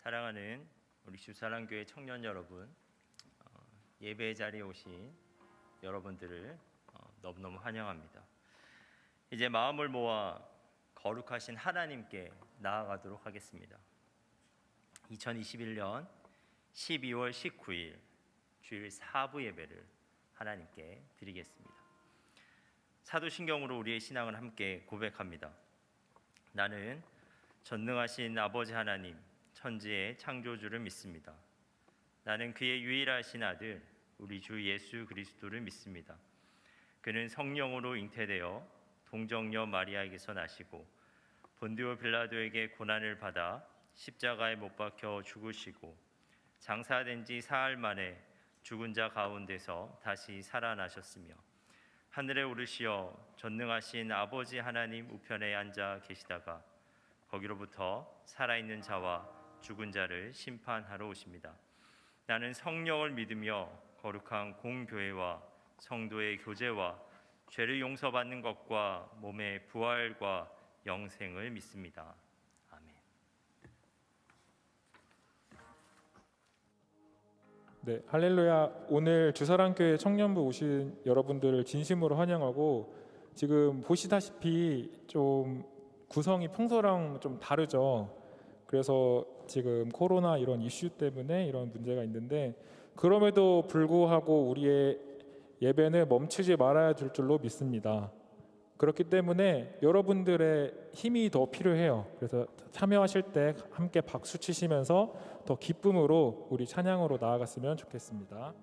사랑하는 우리 주사랑교회 청년 여러분, 예배 자리에 오신 여러분들을 너무너무 환영합니다. 이제 마음을 모아 거룩하신 하나님께 나아가도록 하겠습니다. 2021년 12월 19일 주일 4부 예배를 하나님께 드리겠습니다. 사도신경으로 우리의 신앙을 함께 고백합니다. 나는 전능하신 아버지 하나님, 천지의 창조주를 믿습니다. 나는 그의 유일하신 아들 우리 주 예수 그리스도를 믿습니다. 그는 성령으로 잉태되어 동정녀 마리아에게서 나시고 본디오 빌라도에게 고난을 받아 십자가에 못 박혀 죽으시고 장사된 지 사흘 만에 죽은 자 가운데서 다시 살아나셨으며 하늘에 오르시어 전능하신 아버지 하나님 우편에 앉아 계시다가 거기로부터 살아있는 자와 죽은 자를 심판하러 오십니다. 나는 성령을 믿으며 거룩한 공교회와 성도의 교제와 죄를 용서받는 것과 몸의 부활과 영생을 믿습니다. 아멘. 네, 할렐루야. 오늘 주사랑교회 청년부 오신 여러분들을 진심으로 환영하고, 지금 보시다시피 좀 구성이 평소랑 좀 다르죠. 그래서 지금 코로나 이런 이슈 때문에 이런 문제가 있는데, 그럼에도 불구하고 우리의 예배는 멈추지 말아야 될 줄로 믿습니다. 그렇기 때문에 여러분들의 힘이 더 필요해요. 그래서 참여하실 때 함께 박수 치시면서 더 기쁨으로 우리 찬양으로 나아갔으면 좋겠습니다.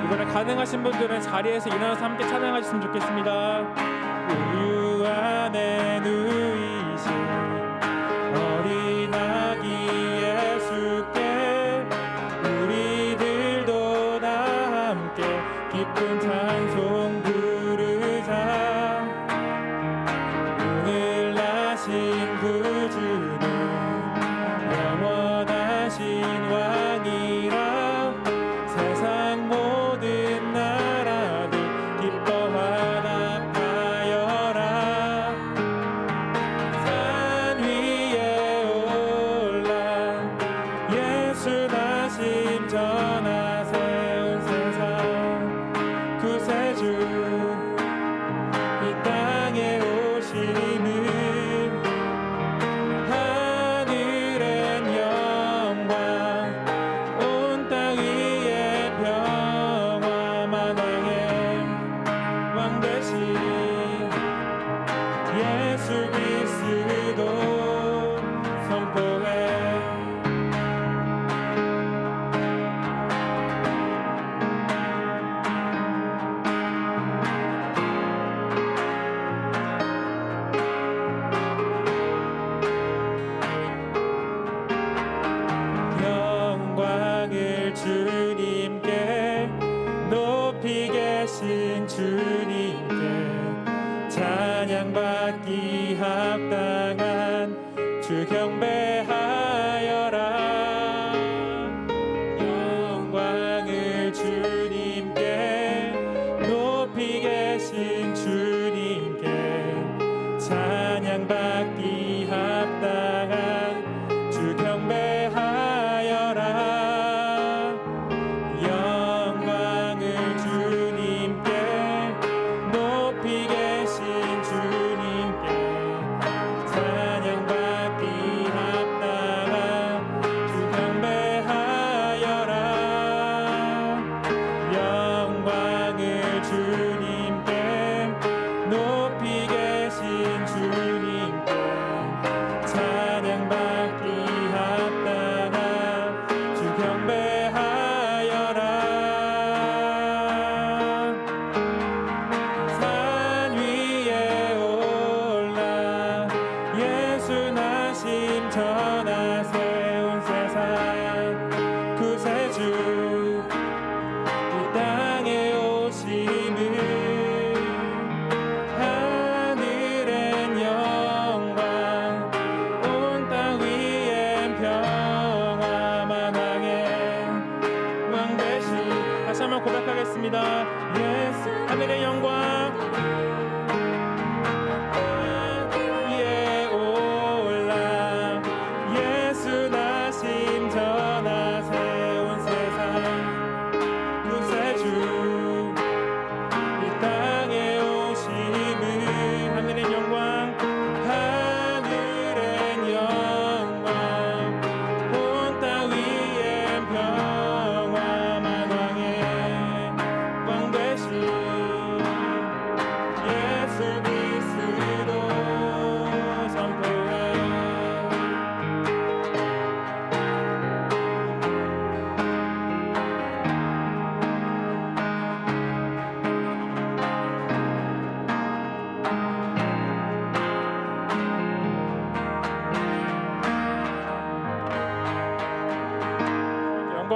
이번에 가능하신 분들은 자리에서 일어나서 함께 찬양하셨으면 좋겠습니다. 우유 안에 누이신 어린 아기 예수께 우리들도 다 함께 기쁜 찬송 부르자. 오늘 나신 구주는 영원하신 왕이라 세상 모든 나라들 기뻐 화답하여라.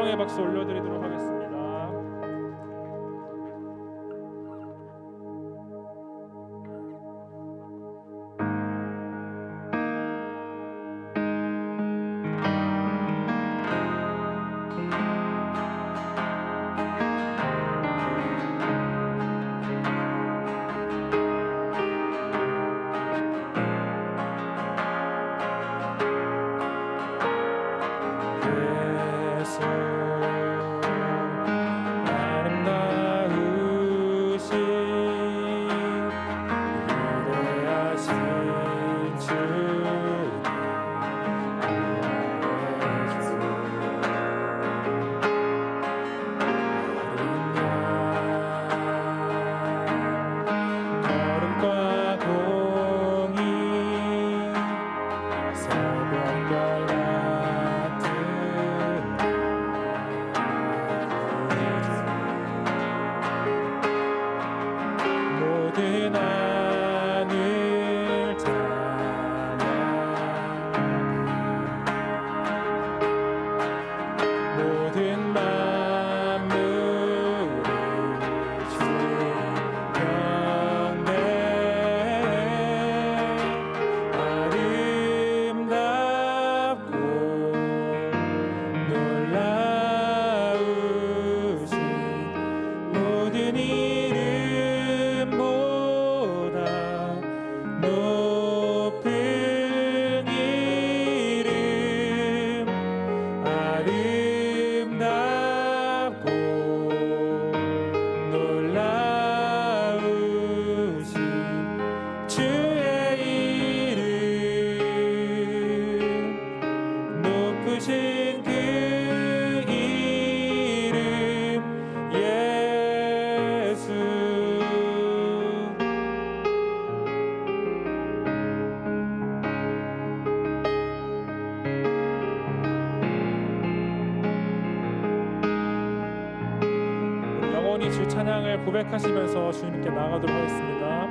영광의 박수 올려드리도록 하겠습니다. 주 찬양을 고백하시면서 주님께 나아가도록 하겠습니다.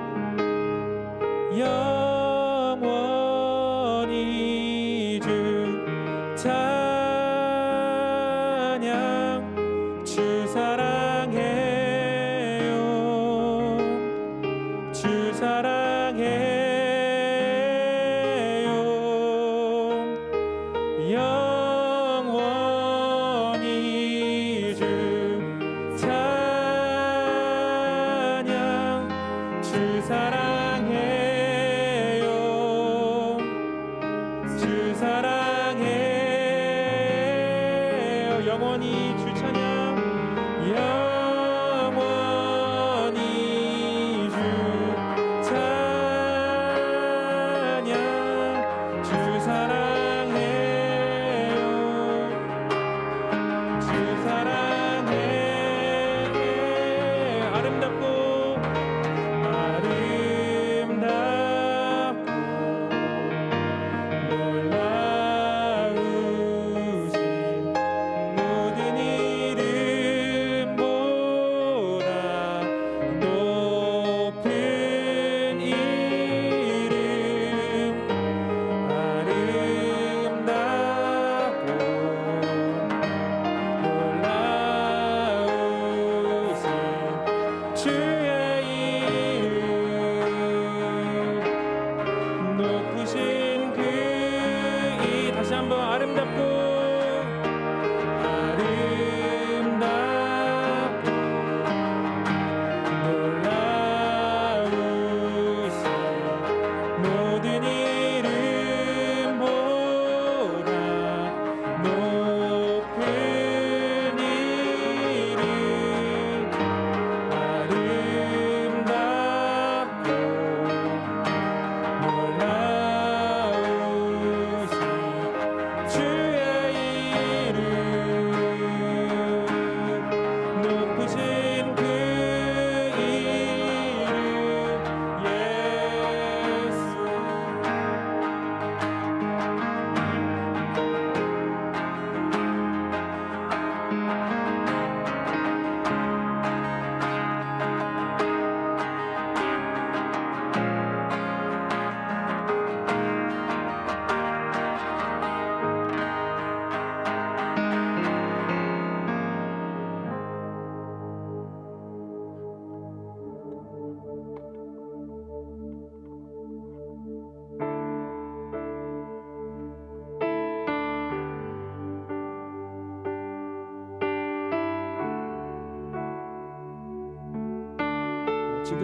영원히 주 찬양 주 사랑해요 주 사랑해요 영원히 주 주 사랑해요 주 사랑해요 영원히 주 찬양 영원히 주 찬양 주 사랑해요 주 사랑해요 아름답고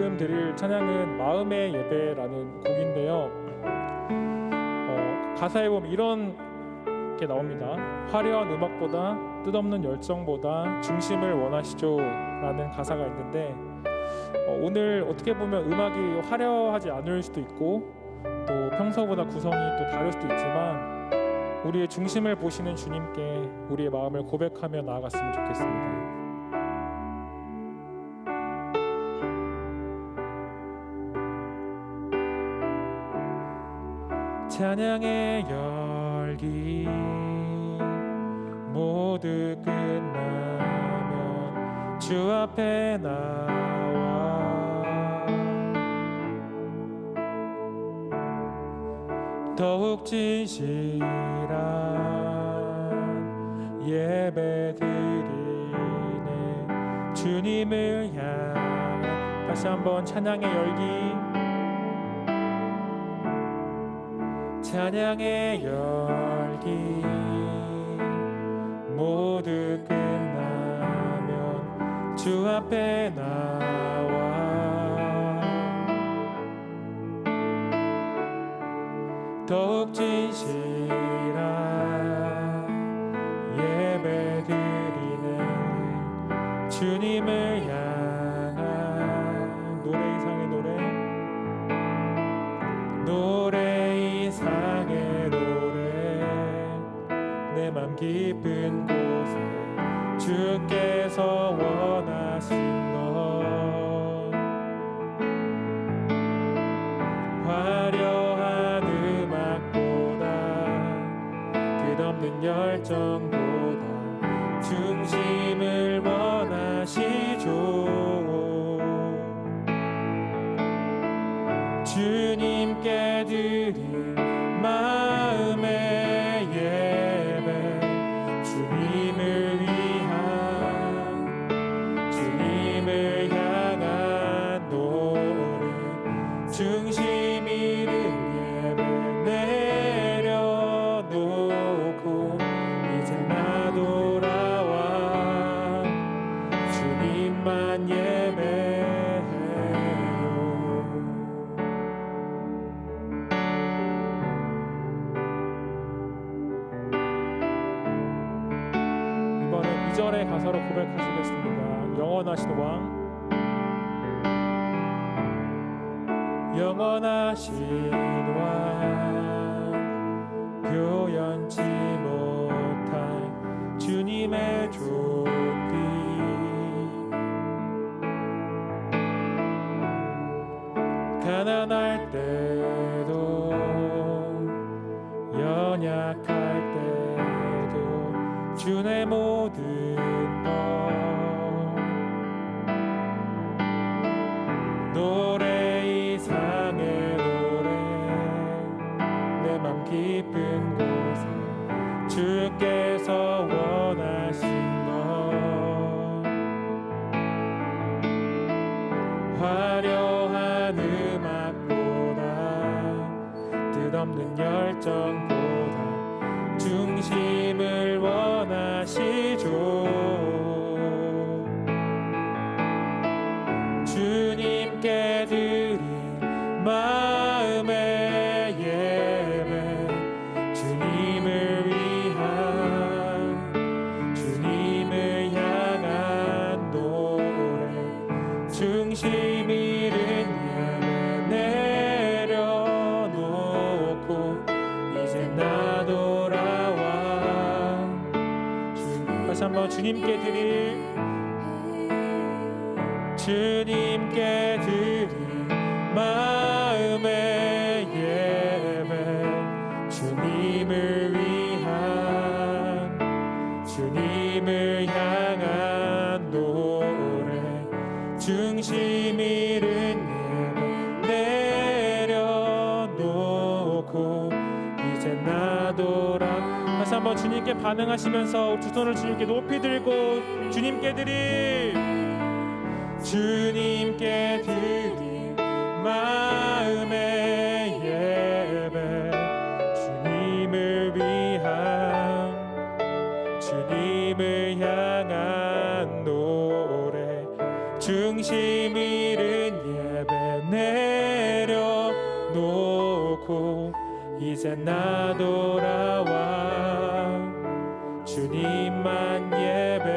지금 드릴 찬양은 마음의 예배라는 곡인데요. 가사에 보면 이런 게 나옵니다. 화려한 음악보다 뜻없는 열정보다 중심을 원하시죠 라는 가사가 있는데, 오늘 어떻게 보면 음악이 화려하지 않을 수도 있고 또 평소보다 구성이 또 다를 수도 있지만 우리의 중심을 보시는 주님께 우리의 마음을 고백하며 나아갔으면 좋겠습니다. 찬양의 열기 모두 끝나면 주 앞에 나와 더욱 진실한 예배 드리네. 주님을 향한 다시 한번 찬양의 열기, 찬양의 열기 모두 끝나면 주 앞에 나와 더욱 진실한 예배 드리네. 주님을 향한 노래 이상의 노래 이상의 노래 내 맘 깊은 곳에 주께서 원하신 것 화려한 음악보다 끝없는 열정보다 중심을 원하시죠. 주님께 드릴 마음의 예배 주님을 향한 노래 중심 잃은 예배 내려놓고 이제 나 돌아와 주님만 이번엔 2절의 가사로 고백하시겠습니다. 영원하신 왕, 영원하신 왕, 표현치 못할 주님의 존귀 가난할 때도 연약할 때도 주의 모든 것 노래 이상의 노래 내 맘 깊은 곳에 주께서 원하신 것 화려한 음악보다 뜻없는 열정보다 중심을 원하시죠. 주님께 드릴 마음의 예배 주님을 향한 노래 중심 잃은 예배 내려놓고 이제 나 돌아와 다시 한번 주님께 드릴 마음의 예배 주님을 향한 노래 중심 잃은 예배 내려놓고 이제 나 돌아 다시 한번 주님께 반응하시면서 두 손을 주님께 높이 들고 주님께 드릴 마음의 예배 주님을 향한 노래 중심 잃은 예배 이제 나 돌아와 주님만 예배해요.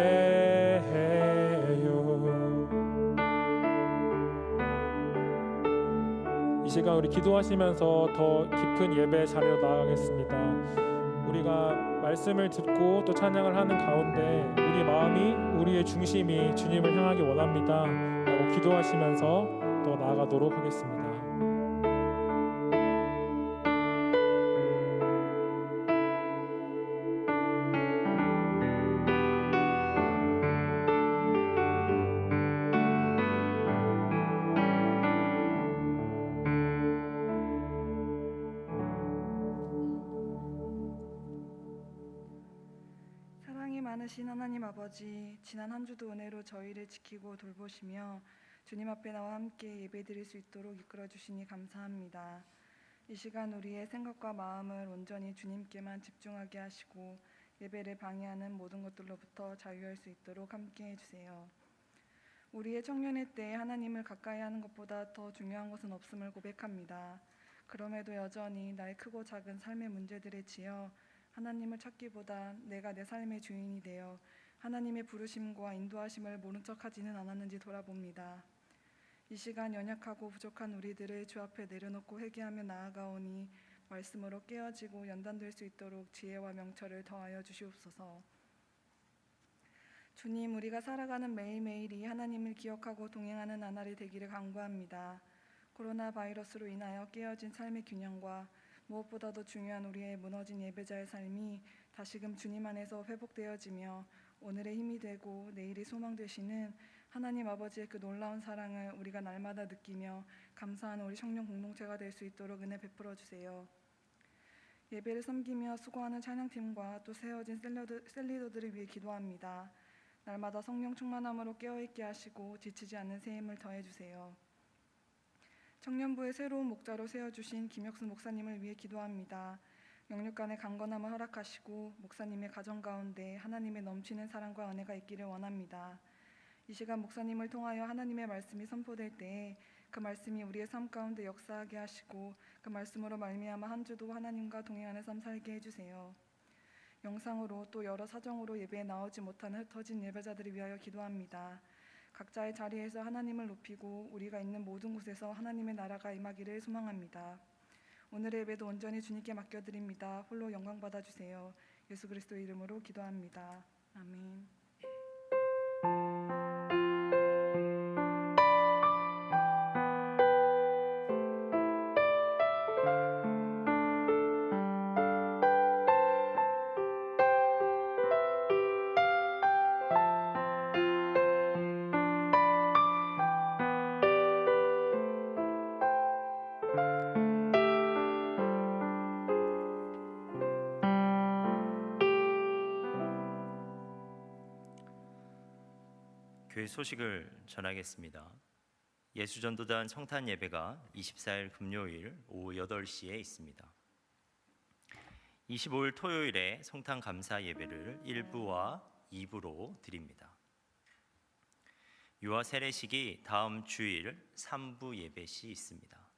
이 시간 우리 기도하시면서 더 깊은 예배 자리로 나아가겠습니다. 우리가 말씀을 듣고 또 찬양을 하는 가운데 우리 마음이, 우리의 중심이 주님을 향하기 원합니다 라고 기도하시면서 더 나아가도록 하겠습니다. 사랑이 많으신 하나님 아버지, 지난 한 주도 은혜로 저희를 지키고 돌보시며 주님 앞에 나와 함께 예배드릴 수 있도록 이끌어 주시니 감사합니다. 이 시간 우리의 생각과 마음을 온전히 주님께만 집중하게 하시고 예배를 방해하는 모든 것들로부터 자유할 수 있도록 함께 해주세요. 우리의 청년의 때에 하나님을 가까이 하는 것보다 더 중요한 것은 없음을 고백합니다. 그럼에도 여전히 나의 크고 작은 삶의 문제들에 지어 하나님을 찾기보다 내가 내 삶의 주인이 되어 하나님의 부르심과 인도하심을 모른 척하지는 않았는지 돌아봅니다. 이 시간 연약하고 부족한 우리들을 주 앞에 내려놓고 회개하며 나아가오니 말씀으로 깨어지고 연단될 수 있도록 지혜와 명철을 더하여 주시옵소서. 주님, 우리가 살아가는 매일매일이 하나님을 기억하고 동행하는 나날이 되기를 간구합니다. 코로나 바이러스로 인하여 깨어진 삶의 균형과 무엇보다도 중요한 우리의 무너진 예배자의 삶이 다시금 주님 안에서 회복되어지며 오늘의 힘이 되고 내일의 소망 되시는 하나님 아버지의 그 놀라운 사랑을 우리가 날마다 느끼며 감사하는 우리 청년 공동체가 될 수 있도록 은혜 베풀어 주세요. 예배를 섬기며 수고하는 찬양팀과 또 세워진 셀리더들을 위해 기도합니다. 날마다 성령 충만함으로 깨어있게 하시고 지치지 않는 새 힘을 더해주세요. 청년부의 새로운 목자로 세워주신 김혁수 목사님을 위해 기도합니다. 영육간의 강건함을 허락하시고 목사님의 가정 가운데 하나님의 넘치는 사랑과 은혜가 있기를 원합니다. 이 시간 목사님을 통하여 하나님의 말씀이 선포될 때에 그 말씀이 우리의 삶 가운데 역사하게 하시고 그 말씀으로 말미암아 한 주도 하나님과 동행하는 삶 살게 해주세요. 영상으로 또 여러 사정으로 예배에 나오지 못하는 흩어진 예배자들을 위하여 기도합니다. 각자의 자리에서 하나님을 높이고 우리가 있는 모든 곳에서 하나님의 나라가 임하기를 소망합니다. 오늘의 예배도 온전히 주님께 맡겨드립니다. 홀로 영광 받아주세요. 예수 그리스도의 이름으로 기도합니다. 아멘. 교회 소식을 전하겠습니다. 예수전도단 성탄 예배가 24일 금요일 오후 8시에 있습니다. 25일 토요일에 성탄 감사 예배를 1부와 2부로 드립니다. 유아 세례식이 다음 주일 3부 예배 시 있습니다.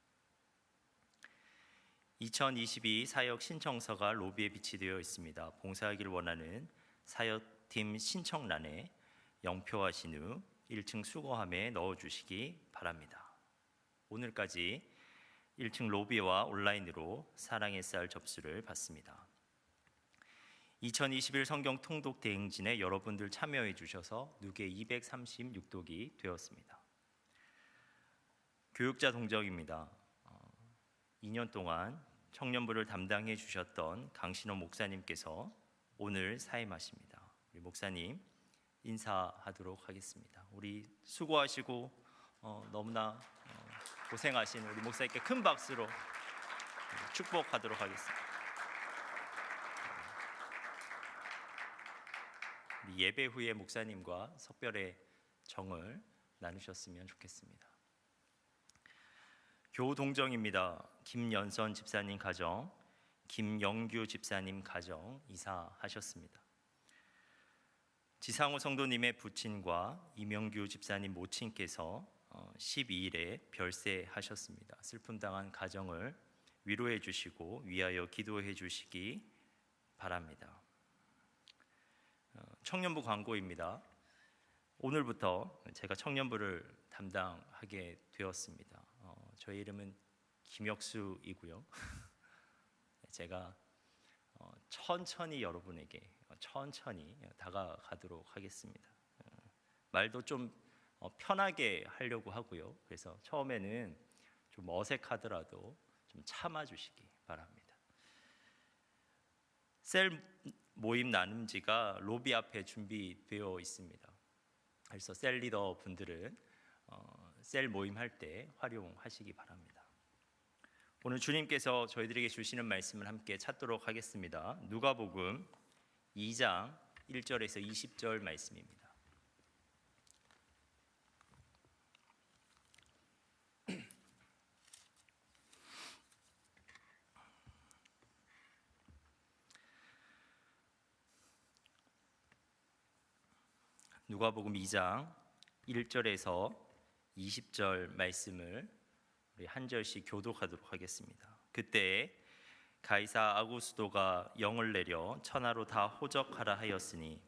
2022 사역 신청서가 로비에 비치되어 있습니다. 봉사하기를 원하는 사역팀 신청란에 영표하신 후 1층 수거함에 넣어주시기 바랍니다. 오늘까지 1층 로비와 온라인으로 사랑의 쌀 접수를 받습니다. 2021 성경 통독 대행진에 여러분들 참여해 주셔서 누계 236독이 되었습니다. 교육자 동정입니다. 2년 동안 청년부를 담당해 주셨던 강신호 목사님께서 오늘 사임하십니다. 우리 목사님 인사하도록 하겠습니다. 우리 수고하시고 너무나 고생하신 우리 목사님께 큰 박수로 축복하도록 하겠습니다. 우리 예배 후에 목사님과 석별의 정을 나누셨으면 좋겠습니다. 교동정입니다. 김연선 집사님 가정, 김영규 집사님 가정 이사하셨습니다. 지상호 성도님의 부친과 이명규 집사님 모친께서 12일에 별세하셨습니다. 슬픔당한 가정을 위로해 주시고 위하여 기도해 주시기 바랍니다. 청년부 광고입니다. 오늘부터 제가 청년부를 담당하게 되었습니다. 저의 이름은 김혁수이고요. 제가 천천히 여러분에게 천천히 다가가도록 하겠습니다. 말도 좀 편하게 하려고 하고요. 그래서 처음에는 좀 어색하더라도 좀 참아주시기 바랍니다. 셀 모임 나눔지가 로비 앞에 준비되어 있습니다. 그래서 셀 리더 분들은 셀 모임 할 때 활용하시기 바랍니다. 오늘 주님께서 저희들에게 주시는 말씀을 함께 찾도록 하겠습니다. 누가복음 2장 1절에서 20절 말씀입니다. 누가복음 2장 1절에서 20절 말씀을 우리 한 절씩 교독하도록 하겠습니다. 그때 가이사 아구스도가 영을 내려 천하로 다 호적하라 하였으니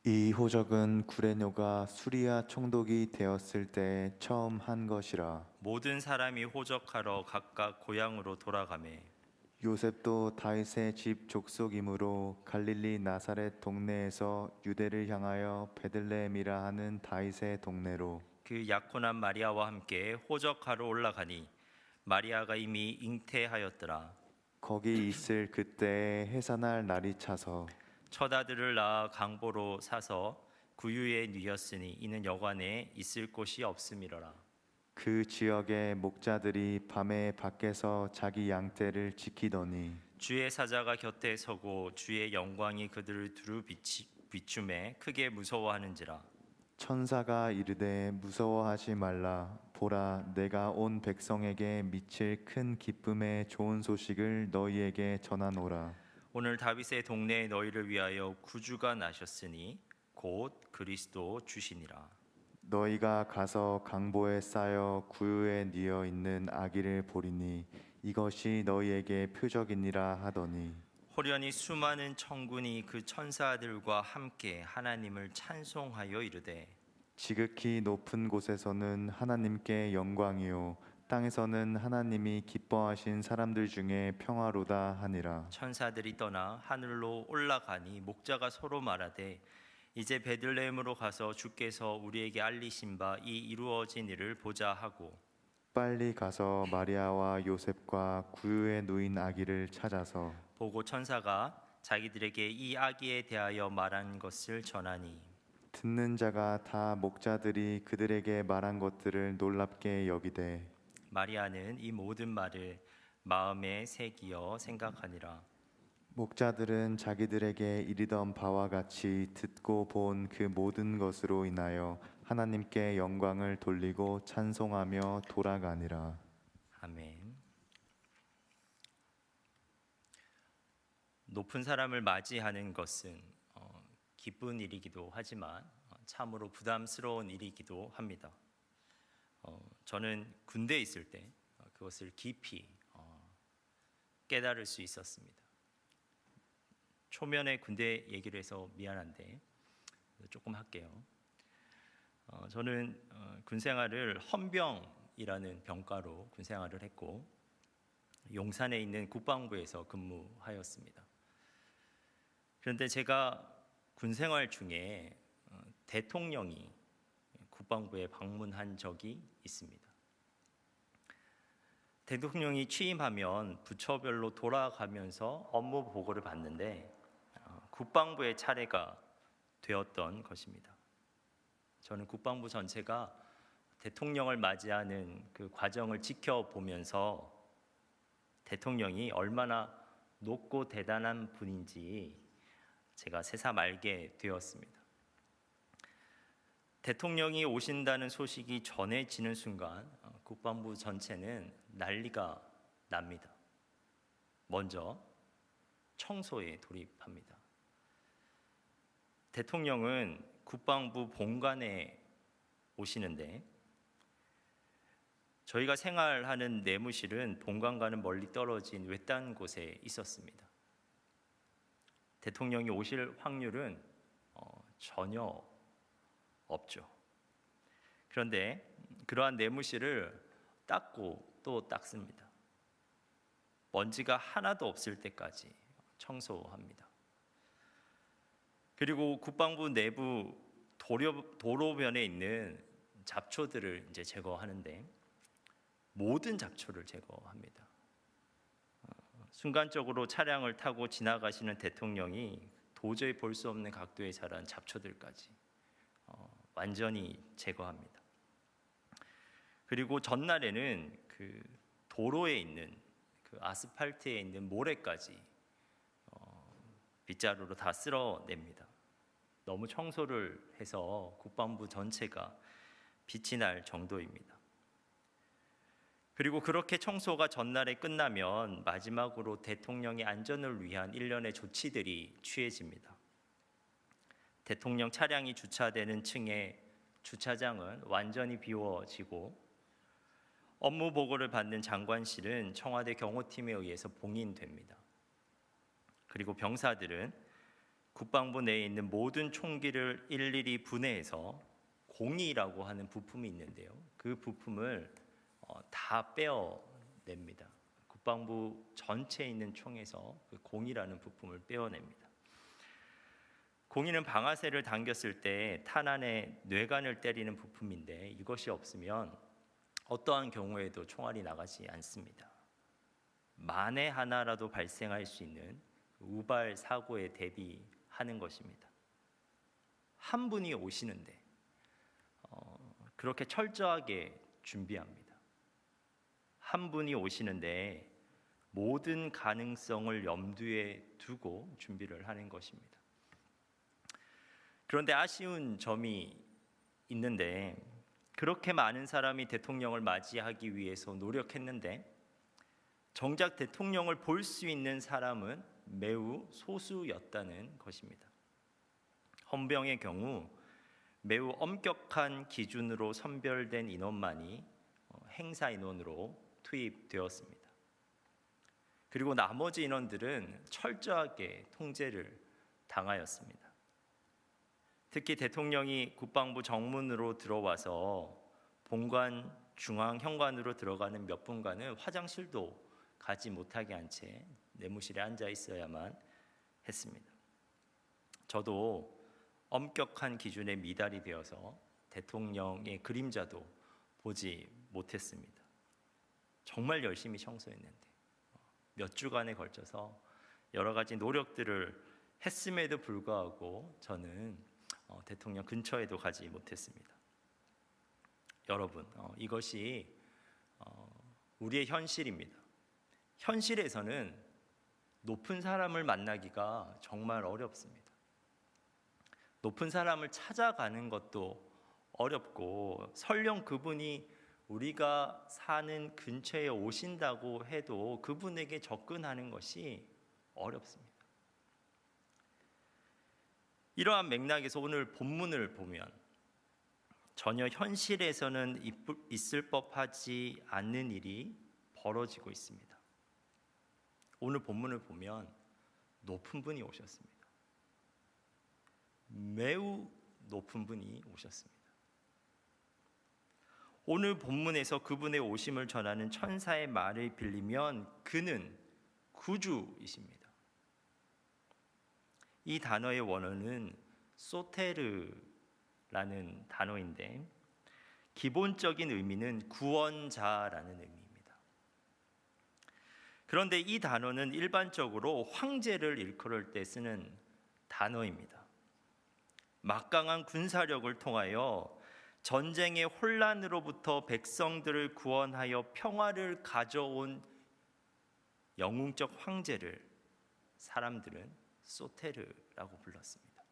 이 호적은 구레뇨가 수리아 총독이 되었을 때 처음 한 것이라. 모든 사람이 호적하러 각각 고향으로 돌아가매 요셉도 다윗의 집 족속이므로 갈릴리 나사렛 동네에서 유대를 향하여 베들레헴이라 하는 다윗의 동네로 그 약혼한 마리아와 함께 호적하러 올라가니 마리아가 이미 잉태하였더라. 거기 있을 그때에 해산할 날이 차서 첫 아들을 낳아 강보로 사서 구유에 누였으니 이는 여관에 있을 곳이 없음이로라. 그 지역의 목자들이 밤에 밖에서 자기 양떼를 지키더니 주의 사자가 곁에 서고 주의 영광이 그들을 두루 비춤에 크게 무서워하는지라. 천사가 이르되 무서워하지 말라. 보라, 내가 온 백성에게 미칠 큰 기쁨의 좋은 소식을 너희에게 전하노라. 오늘 다윗의 동네에 너희를 위하여 구주가 나셨으니 곧 그리스도 주시니라. 너희가 가서 강보에 쌓여 구유에 뉘어 있는 아기를 보리니 이것이 너희에게 표적이니라 하더니 호련히 수많은 천군이 그 천사들과 함께 하나님을 찬송하여 이르되 지극히 높은 곳에서는 하나님께 영광이요 땅에서는 하나님이 기뻐하신 사람들 중에 평화로다 하니라. 천사들이 떠나 하늘로 올라가니 목자가 서로 말하되 이제 베들레헴으로 가서 주께서 우리에게 알리신 바 이 이루어진 일을 보자 하고 빨리 가서 마리아와 요셉과 구유에 누인 아기를 찾아서 보고 천사가 자기들에게 이 아기에 대하여 말한 것을 전하니 듣는 자가 다 목자들이 그들에게 말한 것들을 놀랍게 여기되 마리아는 이 모든 말을 마음에 새기어 생각하니라. 목자들은 자기들에게 이르던 바와 같이 듣고 본 그 모든 것으로 인하여 하나님께 영광을 돌리고 찬송하며 돌아가니라. 아멘. 높은 사람을 맞이하는 것은 기쁜 일이기도 하지만 참으로 부담스러운 일이기도 합니다. 저는 군대에 있을 때 그것을 깊이 깨달을 수 있었습니다. 초면에 군대 얘기를 해서 미안한데 조금 할게요. 저는 군 생활을 헌병이라는 병과로 군 생활을 했고 용산에 있는 국방부에서 근무하였습니다. 그런데 제가 군 생활 중에 대통령이 국방부에 방문한 적이 있습니다. 대통령이 취임하면 부처별로 돌아가면서 업무 보고를 받는데 국방부의 차례가 되었던 것입니다. 저는 국방부 전체가 대통령을 맞이하는 그 과정을 지켜보면서 대통령이 얼마나 높고 대단한 분인지 제가 새삼 알게 되었습니다. 대통령이 오신다는 소식이 전해지는 순간 국방부 전체는 난리가 납니다. 먼저 청소에 돌입합니다. 대통령은 국방부 본관에 오시는데 저희가 생활하는 내무실은 본관과는 멀리 떨어진 외딴 곳에 있었습니다. 대통령이 오실 확률은 전혀 없죠. 그런데 그러한 내무실을 닦고 또 닦습니다. 먼지가 하나도 없을 때까지 청소합니다. 그리고 국방부 내부 도로변에 있는 잡초들을 이제 제거하는데 모든 잡초를 제거합니다. 순간적으로 차량을 타고 지나가시는 대통령이 도저히 볼 수 없는 각도에 자란 잡초들까지 완전히 제거합니다. 그리고 전날에는 그 도로에 있는 그 아스팔트에 있는 모래까지 빗자루로 다 쓸어냅니다. 너무 청소를 해서 국방부 전체가 빛이 날 정도입니다. 그리고 그렇게 청소가 전날에 끝나면 마지막으로 대통령의 안전을 위한 일련의 조치들이 취해집니다. 대통령 차량이 주차되는 층의 주차장은 완전히 비워지고 업무 보고를 받는 장관실은 청와대 경호팀에 의해서 봉인됩니다. 그리고 병사들은 국방부 내에 있는 모든 총기를 일일이 분해해서 공이라고 하는 부품이 있는데요. 그 부품을 다 빼어냅니다. 국방부 전체에 있는 총에서 그 공이라는 부품을 빼어냅니다. 공이는 방아쇠를 당겼을 때 탄환에 뇌관을 때리는 부품인데 이것이 없으면 어떠한 경우에도 총알이 나가지 않습니다. 만에 하나라도 발생할 수 있는 우발 사고에 대비하는 것입니다. 한 분이 오시는데 그렇게 철저하게 준비합니다. 한 분이 오시는데 모든 가능성을 염두에 두고 준비를 하는 것입니다. 그런데 아쉬운 점이 있는데 그렇게 많은 사람이 대통령을 맞이하기 위해서 노력했는데 정작 대통령을 볼 수 있는 사람은 매우 소수였다는 것입니다. 헌병의 경우 매우 엄격한 기준으로 선별된 인원만이 행사 인원으로 투입되었습니다. 그리고 나머지 인원들은 철저하게 통제를 당하였습니다. 특히 대통령이 국방부 정문으로 들어와서 본관, 중앙, 현관으로 들어가는 몇 분간은 화장실도 가지 못하게 한 채 내무실에 앉아 있어야만 했습니다. 저도 엄격한 기준에 미달이 되어서 대통령의 그림자도 보지 못했습니다. 정말 열심히 청소했는데 몇 주간에 걸쳐서 여러 가지 노력들을 했음에도 불구하고 저는 대통령 근처에도 가지 못했습니다. 여러분, 이것이 우리의 현실입니다. 현실에서는 높은 사람을 만나기가 정말 어렵습니다. 높은 사람을 찾아가는 것도 어렵고 설령 그분이 우리가 사는 근처에 오신다고 해도 그분에게 접근하는 것이 어렵습니다. 이러한 맥락에서 오늘 본문을 보면 전혀 현실에서는 있을 법하지 않는 일이 벌어지고 있습니다. 오늘 본문을 보면 높은 분이 오셨습니다. 매우 높은 분이 오셨습니다. 오늘 본문에서 그분의 오심을 전하는 천사의 말을 빌리면 그는 구주이십니다. 이 단어의 원어는 소테르라는 단어인데 기본적인 의미는 구원자라는 의미입니다. 그런데 이 단어는 일반적으로 황제를 일컬을 때 쓰는 단어입니다. 막강한 군사력을 통하여 전쟁의 혼란으로부터 백성들을 구원하여 평화를 가져온 영웅적 황제를 사람들은 소테르라고 불렀습니다.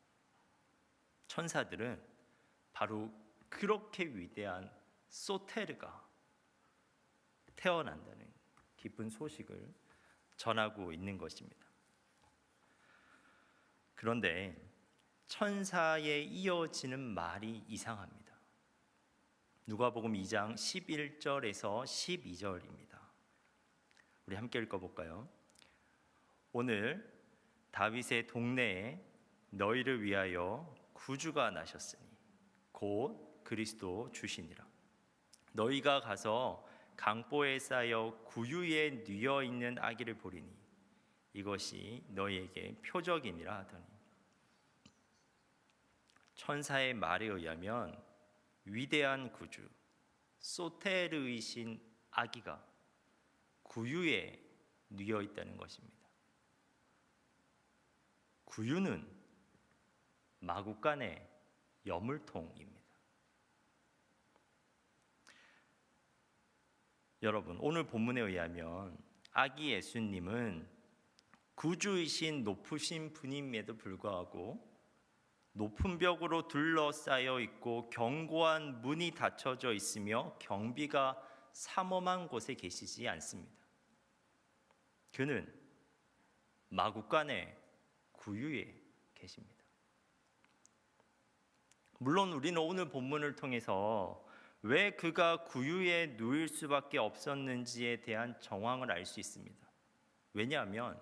천사들은 바로 그렇게 위대한 소테르가 태어난다는 기쁜 소식을 전하고 있는 것입니다. 그런데 천사에 이어지는 말이 이상합니다. 누가복음 2장 11절에서 12절입니다. 우리 함께 읽어볼까요? 오늘 다윗의 동네에 너희를 위하여 구주가 나셨으니 곧 그리스도 주시니라. 너희가 가서 강보에 쌓여 구유에 뉘어 있는 아기를 보리니 이것이 너희에게 표적이니라 하더니 천사의 말에 의하면 위대한 구주 소테르이신 아기가 구유에 뉘어 있다는 것입니다. 구유는 마구간의 여물통입니다. 여러분, 오늘 본문에 의하면 아기 예수님은 구주이신 높으신 분임에도 불구하고 높은 벽으로 둘러싸여 있고 견고한 문이 닫혀져 있으며 경비가 삼엄한 곳에 계시지 않습니다. 그는 마구간의 구유에 계십니다. 물론 우리는 오늘 본문을 통해서 왜 그가 구유에 누일 수밖에 없었는지에 대한 정황을 알 수 있습니다. 왜냐하면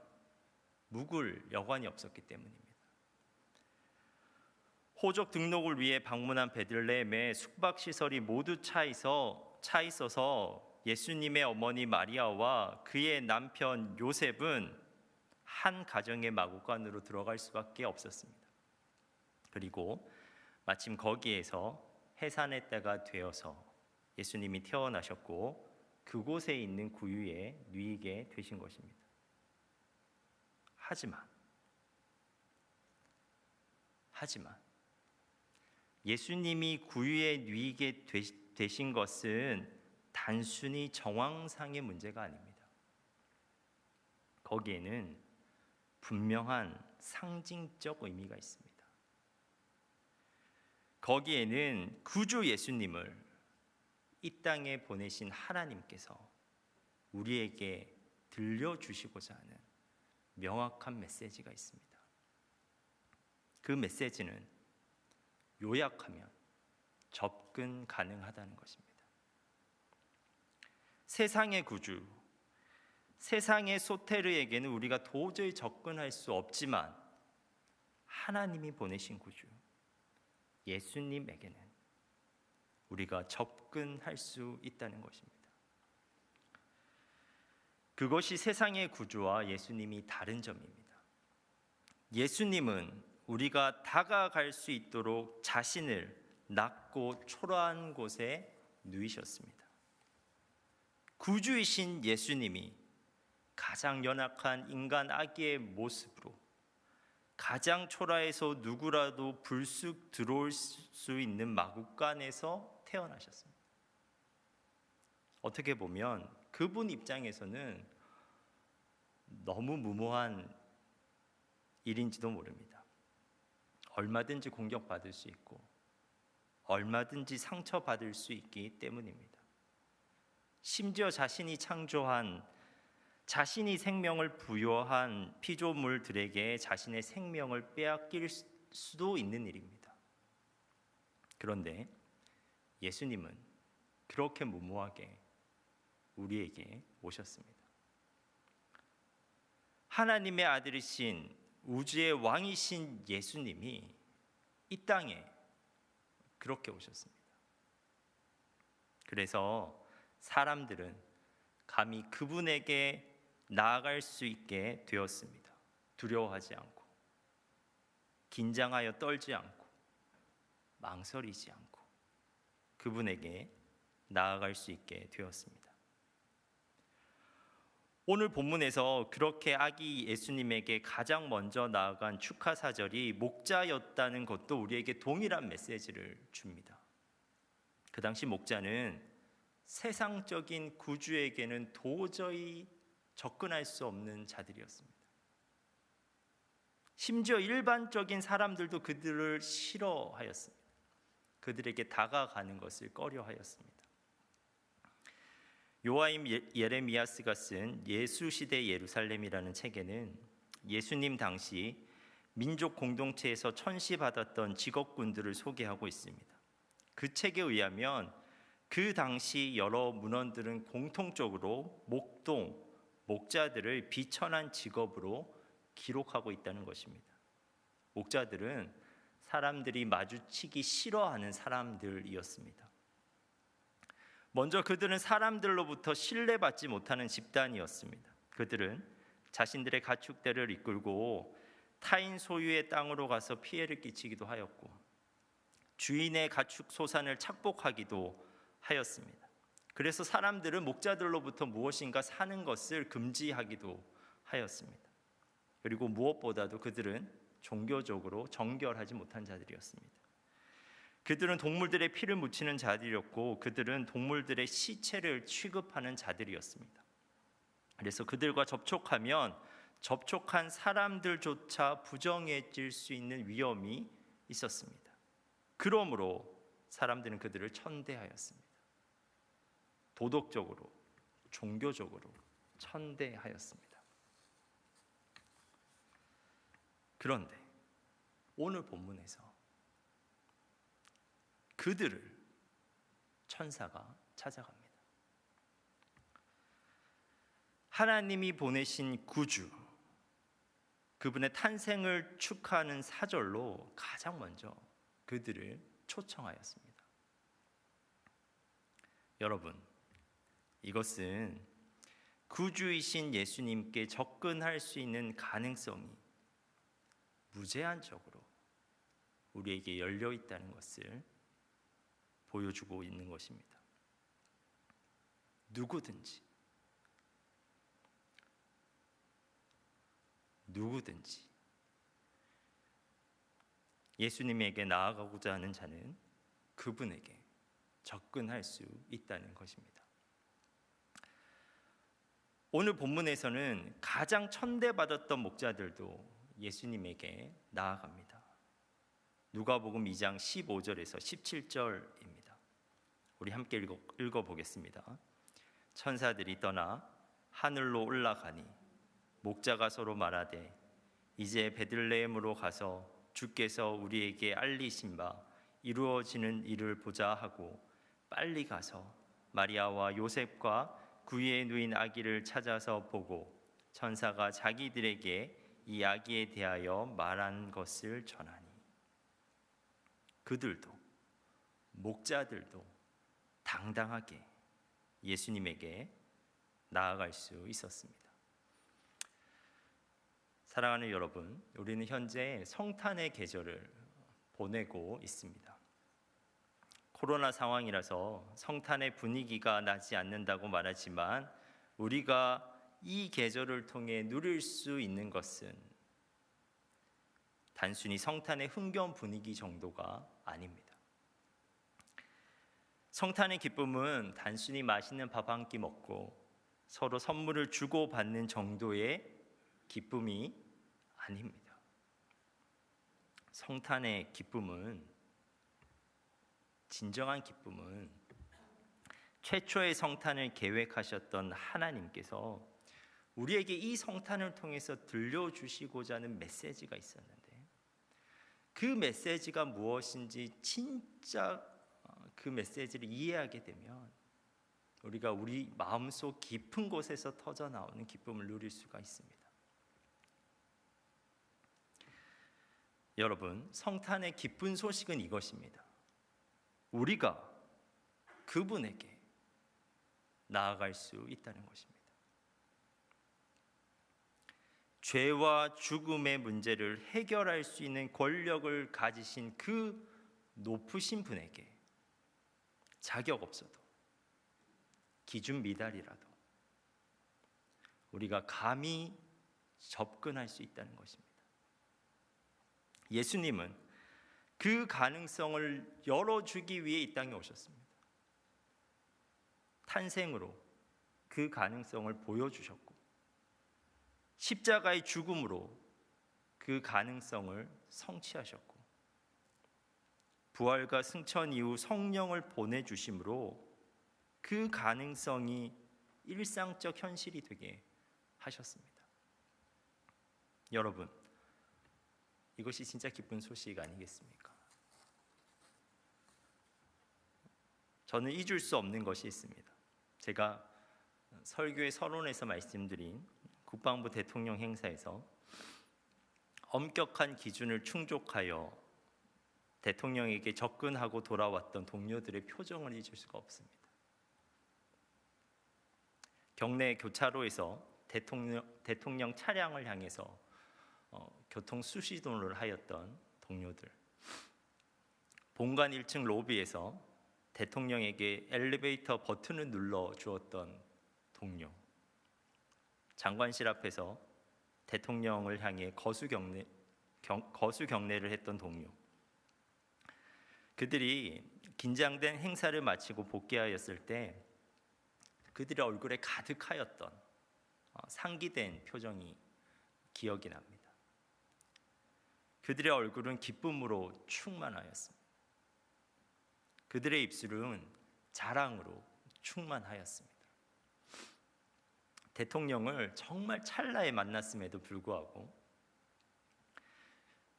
묵을 여관이 없었기 때문입니다. 호적 등록을 위해 방문한 베들레헴의 숙박시설이 모두 차 있어서 예수님의 어머니 마리아와 그의 남편 요셉은 한 가정의 마구간으로 들어갈 수밖에 없었습니다. 그리고 마침 거기에서 해산의 때가 되어서 예수님이 태어나셨고 그곳에 있는 구유에 누이게 되신 것입니다. 하지만 예수님이 구유에 누이게 되신 것은 단순히 정황상의 문제가 아닙니다. 거기에는 분명한 상징적 의미가 있습니다. 거기에는 구주 예수님을 이 땅에 보내신 하나님께서 우리에게 들려주시고자 하는 명확한 메시지가 있습니다. 그 메시지는 요약하면 접근 가능하다는 것입니다. 세상의 구주, 세상의 소테르에게는 우리가 도저히 접근할 수 없지만 하나님이 보내신 구주, 예수님에게는 우리가 접근할 수 있다는 것입니다. 그것이 세상의 구주와 예수님이 다른 점입니다. 예수님은 우리가 다가갈 수 있도록 자신을 낮고 초라한 곳에 누이셨습니다. 구주이신 예수님이 가장 연약한 인간 아기의 모습으로 가장 초라해서 누구라도 불쑥 들어올 수 있는 마구간에서 태어나셨습니다. 어떻게 보면 그분 입장에서는 너무 무모한 일인지도 모릅니다. 얼마든지 공격받을 수 있고 얼마든지 상처받을 수 있기 때문입니다. 심지어 자신이 창조한, 자신이 생명을 부여한 피조물들에게 자신의 생명을 빼앗길 수도 있는 일입니다. 그런데 예수님은 그렇게 무모하게 우리에게 오셨습니다. 하나님의 아들이신 우주의 왕이신 예수님이 이 땅에 그렇게 오셨습니다. 그래서 사람들은 감히 그분에게 나아갈 수 있게 되었습니다. 두려워하지 않고, 긴장하여 떨지 않고, 망설이지 않고 그분에게 나아갈 수 있게 되었습니다. 오늘 본문에서 그렇게 아기 예수님에게 가장 먼저 나아간 축하사절이 목자였다는 것도 우리에게 동일한 메시지를 줍니다. 그 당시 목자는 세상적인 구주에게는 도저히 접근할 수 없는 자들이었습니다. 심지어 일반적인 사람들도 그들을 싫어하였습니다. 그들에게 다가가는 것을 꺼려하였습니다. 요아임 예레미야스가 쓴 예수시대 예루살렘이라는 책에는 예수님 당시 민족 공동체에서 천시받았던 직업군들을 소개하고 있습니다. 그 책에 의하면 그 당시 여러 문헌들은 공통적으로 목자들을 비천한 직업으로 기록하고 있다는 것입니다. 목자들은 사람들이 마주치기 싫어하는 사람들이었습니다. 먼저 그들은 사람들로부터 신뢰받지 못하는 집단이었습니다. 그들은 자신들의 가축대를 이끌고 타인 소유의 땅으로 가서 피해를 끼치기도 하였고 주인의 가축 소산을 착복하기도 하였습니다. 그래서 사람들은 목자들로부터 무엇인가 사는 것을 금지하기도 하였습니다. 그리고 무엇보다도 그들은 종교적으로 정결하지 못한 자들이었습니다. 그들은 동물들의 피를 묻히는 자들이었고 그들은 동물들의 시체를 취급하는 자들이었습니다. 그래서 그들과 접촉하면 접촉한 사람들조차 부정해질 수 있는 위험이 있었습니다. 그러므로 사람들은 그들을 천대하였습니다. 도덕적으로, 종교적으로 천대하였습니다. 그런데 오늘 본문에서 그들을 천사가 찾아갑니다. 하나님이 보내신 구주, 그분의 탄생을 축하하는 사절로 가장 먼저 그들을 초청하였습니다. 여러분, 이것은 구주이신 예수님께 접근할 수 있는 가능성이 무제한적으로 우리에게 열려 있다는 것을 보여주고 있는 것입니다. 누구든지 예수님에게 나아가고자 하는 자는 그분에게 접근할 수 있다는 것입니다. 오늘 본문에서는 가장 천대받았던 목자들도 예수님에게 나아갑니다. 누가복음 2장 15절에서 17절입니다. 우리 함께 읽어보겠습니다. 천사들이 떠나 하늘로 올라가니 목자가 서로 말하되 이제 베들레헴으로 가서 주께서 우리에게 알리신 바 이루어지는 일을 보자 하고 빨리 가서 마리아와 요셉과 그 위에 누인 아기를 찾아서 보고 천사가 자기들에게 이 아기에 대하여 말한 것을 전하니 그들도 목자들도 당당하게 예수님에게 나아갈 수 있었습니다. 사랑하는 여러분, 우리는 현재 성탄의 계절을 보내고 있습니다. 코로나 상황이라서 성탄의 분위기가 나지 않는다고 말하지만 우리가 이 계절을 통해 누릴 수 있는 것은 단순히 성탄의 흥겨운 분위기 정도가 아닙니다. 성탄의 기쁨은 단순히 맛있는 밥 한 끼 먹고 서로 선물을 주고받는 정도의 기쁨이 아닙니다. 성탄의 기쁨은, 진정한 기쁨은 최초의 성탄을 계획하셨던 하나님께서 우리에게 이 성탄을 통해서 들려주시고자 하는 메시지가 있었는데 그 메시지가 무엇인지 진짜 그 메시지를 이해하게 되면 우리가 우리 마음속 깊은 곳에서 터져나오는 기쁨을 누릴 수가 있습니다. 여러분, 성탄의 기쁜 소식은 이것입니다. 우리가 그분에게 나아갈 수 있다는 것입니다. 죄와 죽음의 문제를 해결할 수 있는 권력을 가지신 그 높으신 분에게 자격 없어도 기준 미달이라도 우리가 감히 접근할 수 있다는 것입니다. 예수님은 그 가능성을 열어주기 위해 이 땅에 오셨습니다. 탄생으로 그 가능성을 보여주셨고 십자가의 죽음으로 그 가능성을 성취하셨고 부활과 승천 이후 성령을 보내주심으로 그 가능성이 일상적 현실이 되게 하셨습니다. 여러분, 이것이 진짜 기쁜 소식 아니겠습니까? 저는 잊을 수 없는 것이 있습니다. 제가 설교의 서론에서 말씀드린 국방부 대통령 행사에서 엄격한 기준을 충족하여 대통령에게 접근하고 돌아왔던 동료들의 표정을 잊을 수가 없습니다. 경내 교차로에서 대통령 차량을 향해서 교통 수시도를 하였던 동료들, 본관 1층 로비에서 대통령에게 엘리베이터 버튼을 눌러 주었던 동료, 장관실 앞에서 대통령을 향해 거수 경례를 했던 동료, 그들이 긴장된 행사를 마치고 복귀하였을 때 그들의 얼굴에 가득하였던 상기된 표정이 기억이 납니다. 그들의 얼굴은 기쁨으로 충만하였습니다. 그들의 입술은 자랑으로 충만하였습니다. 대통령을 정말 찰나에 만났음에도 불구하고,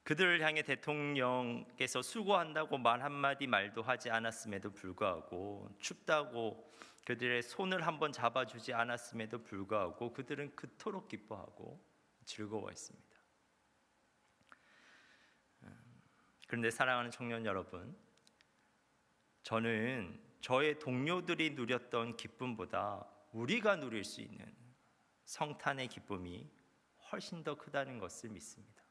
그들을 향해 대통령께서 수고한다고 말 한마디 말도 하지 않았음에도 불구하고, 춥다고 그들의 손을 한번 잡아주지 않았음에도 불구하고 그들은 그토록 기뻐하고 즐거워했습니다. 그런데 사랑하는 청년 여러분, 저는 저의 동료들이 누렸던 기쁨보다 우리가 누릴 수 있는 성탄의 기쁨이 훨씬 더 크다는 것을 믿습니다.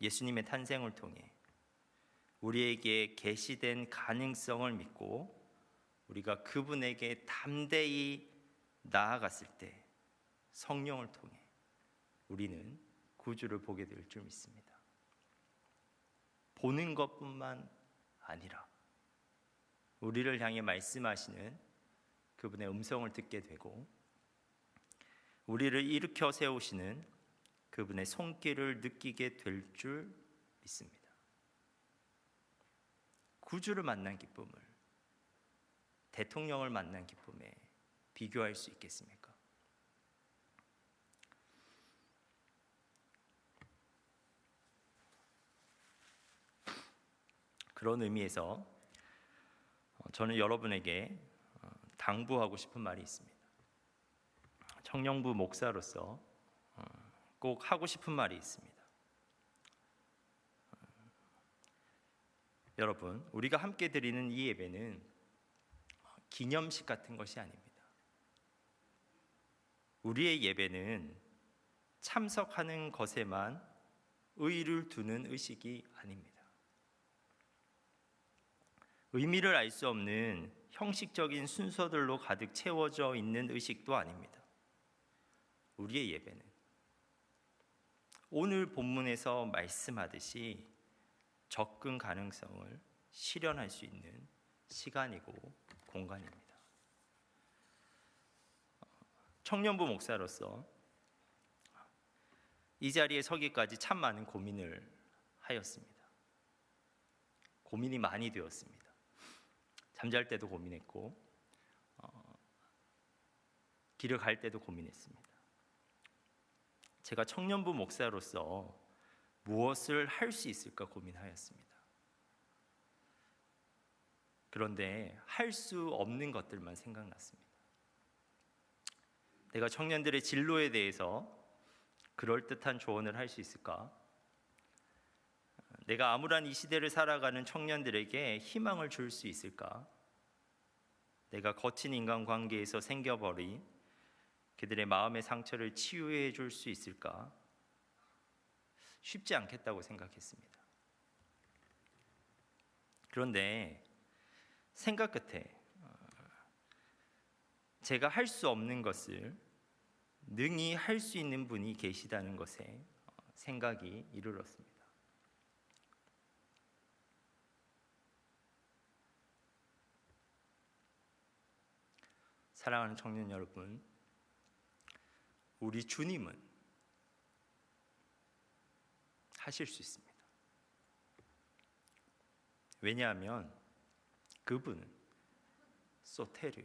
예수님의 탄생을 통해 우리에게 계시된 가능성을 믿고 우리가 그분에게 담대히 나아갔을 때 성령을 통해 우리는 구주를 보게 될 줄 믿습니다. 보는 것뿐만 아니라 우리를 향해 말씀하시는 그분의 음성을 듣게 되고, 우리를 일으켜 세우시는 그분의 손길을 느끼게 될 줄 믿습니다. 구주를 만난 기쁨을 대통령을 만난 기쁨에 비교할 수 있겠습니까? 그런 의미에서 저는 여러분에게 당부하고 싶은 말이 있습니다. 청년부 목사로서 꼭 하고 싶은 말이 있습니다. 여러분, 우리가 함께 드리는 이 예배는 기념식 같은 것이 아닙니다. 우리의 예배는 참석하는 것에만 의의를 두는 의식이 아닙니다. 의미를 알 수 없는 형식적인 순서들로 가득 채워져 있는 의식도 아닙니다. 우리의 예배는 오늘 본문에서 말씀하듯이 접근 가능성을 실현할 수 있는 시간이고 공간입니다. 청년부 목사로서 이 자리에 서기까지 참 많은 고민을 하였습니다. 고민이 많이 되었습니다. 잠잘 때도 고민했고, 길을 갈 때도 고민했습니다. 제가 청년부 목사로서 무엇을 할 수 있을까 고민하였습니다. 그런데 할 수 없는 것들만 생각났습니다. 내가 청년들의 진로에 대해서 그럴듯한 조언을 할 수 있을까? 내가 암울한 이 시대를 살아가는 청년들에게 희망을 줄 수 있을까? 내가 거친 인간관계에서 생겨버린 그들의 마음의 상처를 치유해 줄 수 있을까? 쉽지 않겠다고 생각했습니다. 그런데 생각 끝에 제가 할 수 없는 것을 능히 할 수 있는 분이 계시다는 것에 생각이 이르렀습니다. 사랑하는 청년 여러분, 우리 주님은 하실 수 있습니다. 왜냐하면 그분은 소테르,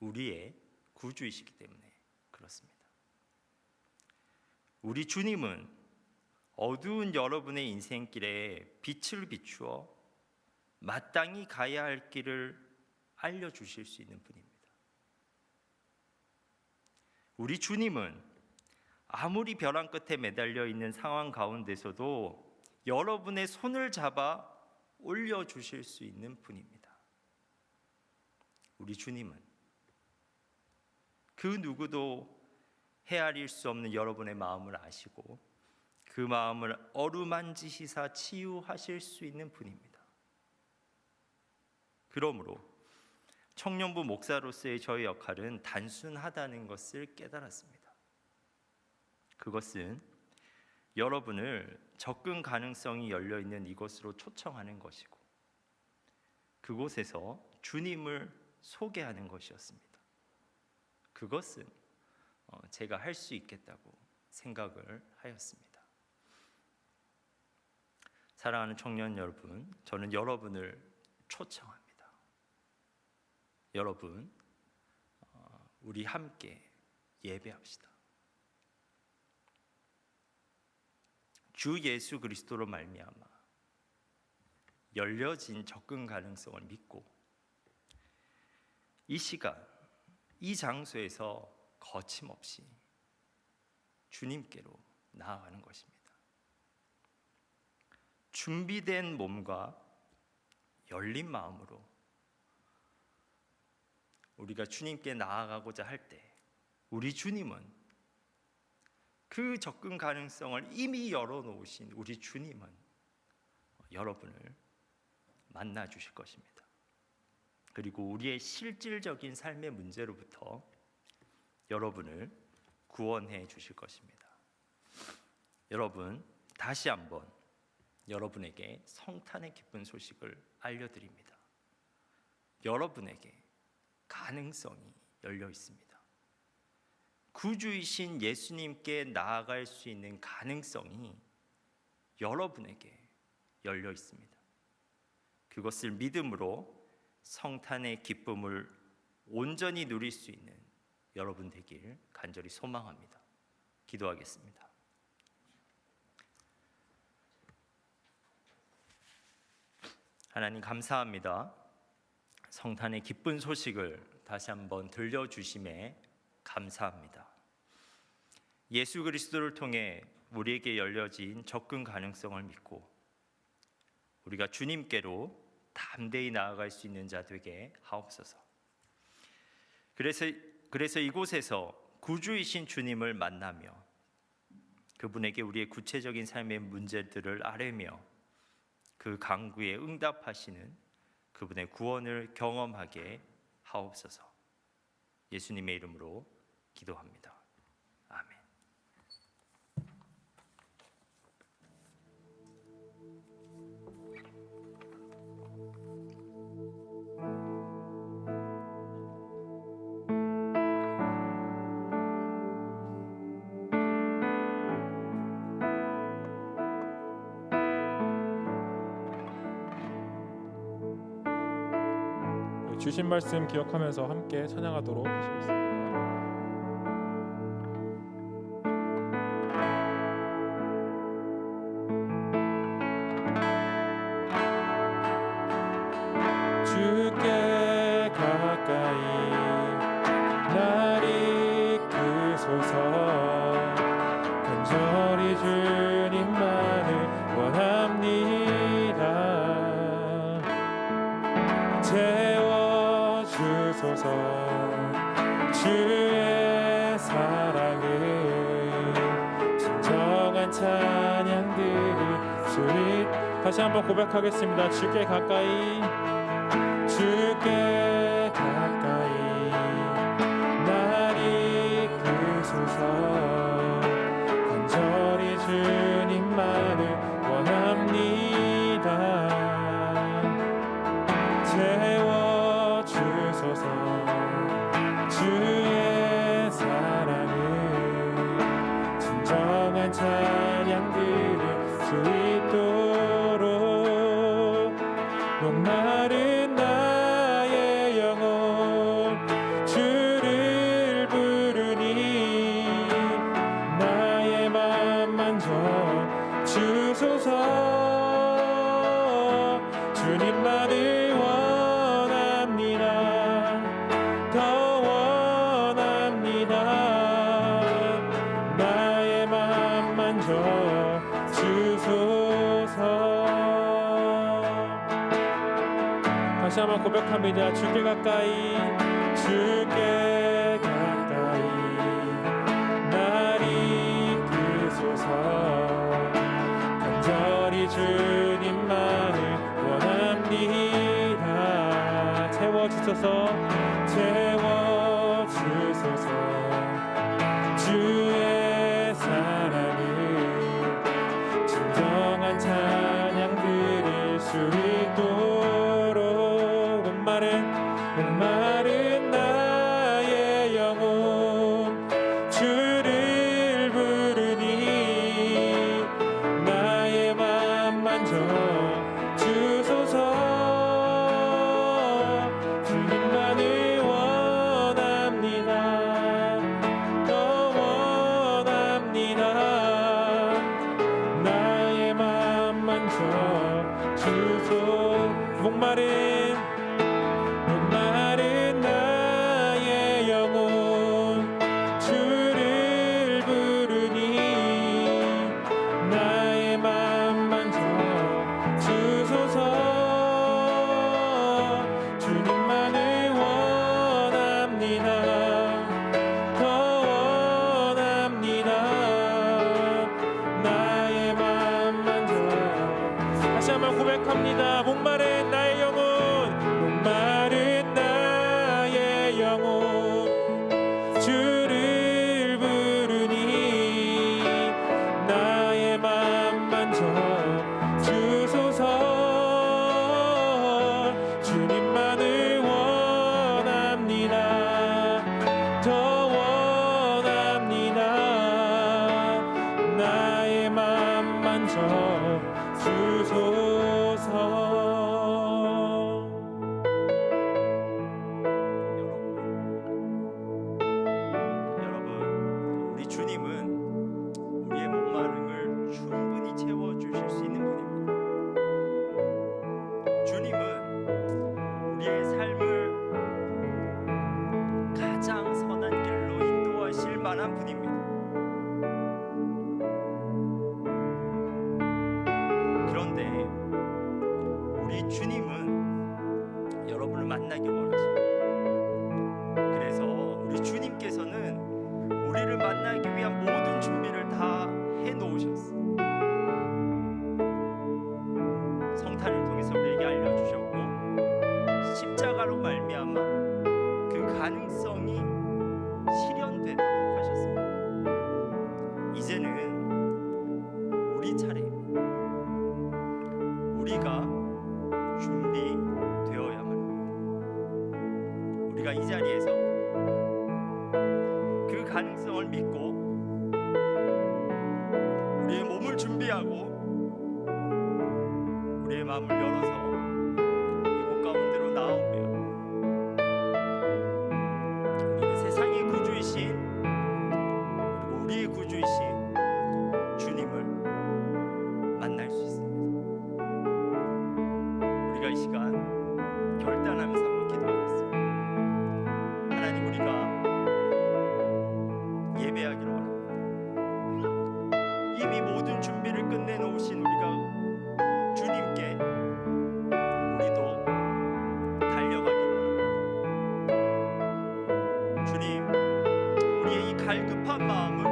우리의 구주이시기 때문에 그렇습니다. 우리 주님은 어두운 여러분의 인생길에 빛을 비추어 마땅히 가야 할 길을 알려주실 수 있는 분입니다. 우리 주님은 아무리 벼랑 끝에 매달려 있는 상황 가운데서도 여러분의 손을 잡아 올려주실 수 있는 분입니다. 우리 주님은 그 누구도 헤아릴 수 없는 여러분의 마음을 아시고 그 마음을 어루만지시사 치유하실 수 있는 분입니다. 그러므로 청년부 목사로서의 저의 역할은 단순하다는 것을 깨달았습니다. 그것은 여러분을 접근 가능성이 열려있는 이곳으로 초청하는 것이고 그곳에서 주님을 소개하는 것이었습니다. 그것은 제가 할 수 있겠다고 생각을 하였습니다. 사랑하는 청년 여러분, 저는 여러분을 초청합니다. 여러분, 우리 함께 예배합시다. 주 예수 그리스도로 말미암아 열려진 접근 가능성을 믿고 이 시간, 이 장소에서 거침없이 주님께로 나아가는 것입니다. 준비된 몸과 열린 마음으로 우리가 주님께 나아가고자 할 때 우리 주님은 그 접근 가능성을 이미 열어놓으신 우리 주님은 여러분을 만나 주실 것입니다. 그리고 우리의 실질적인 삶의 문제로부터 여러분을 구원해 주실 것입니다. 여러분, 다시 한번 여러분에게 성탄의 기쁜 소식을 알려드립니다. 여러분에게 가능성이 열려 있습니다. 구주이신 예수님께 나아갈 수 있는 가능성이 여러분에게 열려 있습니다. 그것을 믿음으로 성탄의 기쁨을 온전히 누릴 수 있는 여러분 되길 간절히 소망합니다. 기도하겠습니다. 하나님 감사합니다. 성탄의 기쁜 소식을 다시 한번 들려주심에 감사합니다. 예수 그리스도를 통해 우리에게 열려진 접근 가능성을 믿고 우리가 주님께로 담대히 나아갈 수 있는 자 되게 하옵소서. 그래서 이곳에서 구주이신 주님을 만나며 그분에게 우리의 구체적인 삶의 문제들을 아뢰며 그 간구에 응답하시는 그분의 구원을 경험하게 하옵소서. 예수님의 이름으로 기도합니다. 아멘. 주신 말씀 기억하면서 함께 찬양하도록 하시겠습니다. 주께 가까이 날 이끄소서. 간절히 주님만을 원합니다. 채워주소서. 주의 사랑을 진정한 찬양들을 주님 다시 한번 고백하겠습니다. 주께 가까이 주께 가까이 날 이끄소서. 간절히 주님만을 원합니다. 채워주소서. 주의 사랑을 진정한 찬양들을 수 있도록 목마른 나의 영혼 주를 부르니 나의 맘 만져 주소서. 주님만을 원합니다. 더 원합니다. 나의 맘 만져 주소서. 다시 한번 고백합니다. 주께 가까이, 주께 가까이 날 이끄소서. 간절히 주님만을 원합니다. 채워주소서, 채워주소서. 주의 사랑을 진정한 찬양 드릴 수 있도록 목마른 나의 영혼 주를 부르니 나의 맘 만져 주소서. 주님만을 원합니다. 더 원합니다. 나의 맘 만져 주소서. 목마른 나의 영혼 주를 부르니 나의 맘 만져 주소서. 주님만을 원합니다. 더 원합니다. 나의 맘 만져. 다시 한번 고백합니다. 목마른 나의 영혼, 목마른 나의 영혼 주를 부르니 나의 맘 만져 주소서. 주님만을 원합니다. 더 원합니다. 나의 맘 만져 주소서. 여러분, 우리 주님은 우리의 목마름을 충분히 채워주실 수 있는 분입니다. 주님은 우리의 삶을 가장 선한 길로 인도하실 만한 분입니다. 그런데 우리 주님은 여러분을 만나기 원하십니다. 그래서 우리 주님께서는 우리를 만나기 위한 모든 준비를 다 해놓으셨어요. 성탄을 통해서 우리에게 알려주셨고, 십자가로 말미암아 그 가능성이 실현되도록 하셨습니다. 이제는 우리 차례입니다. 우리가 준비되어야만 합니다. 우리가 이 자리에서 그 가능성을 믿고 우리의 몸을 준비하고 우리의 마음을 열어서 이곳 가운데로 나오며 우리는 세상의 구주이신, 그리고 우리의 구주이신 주님을 만날 수 있습니다. 우리가 이 시간 결단하면서 한번 기도하겠습니다. 하나님, 우리가 예배하기로 원합니다. 이미 모든 준비를 끝내놓으신 우리가 주님께 우리도 달려가기로 원합니다. 주님, 우리의 이 갈급한 마음을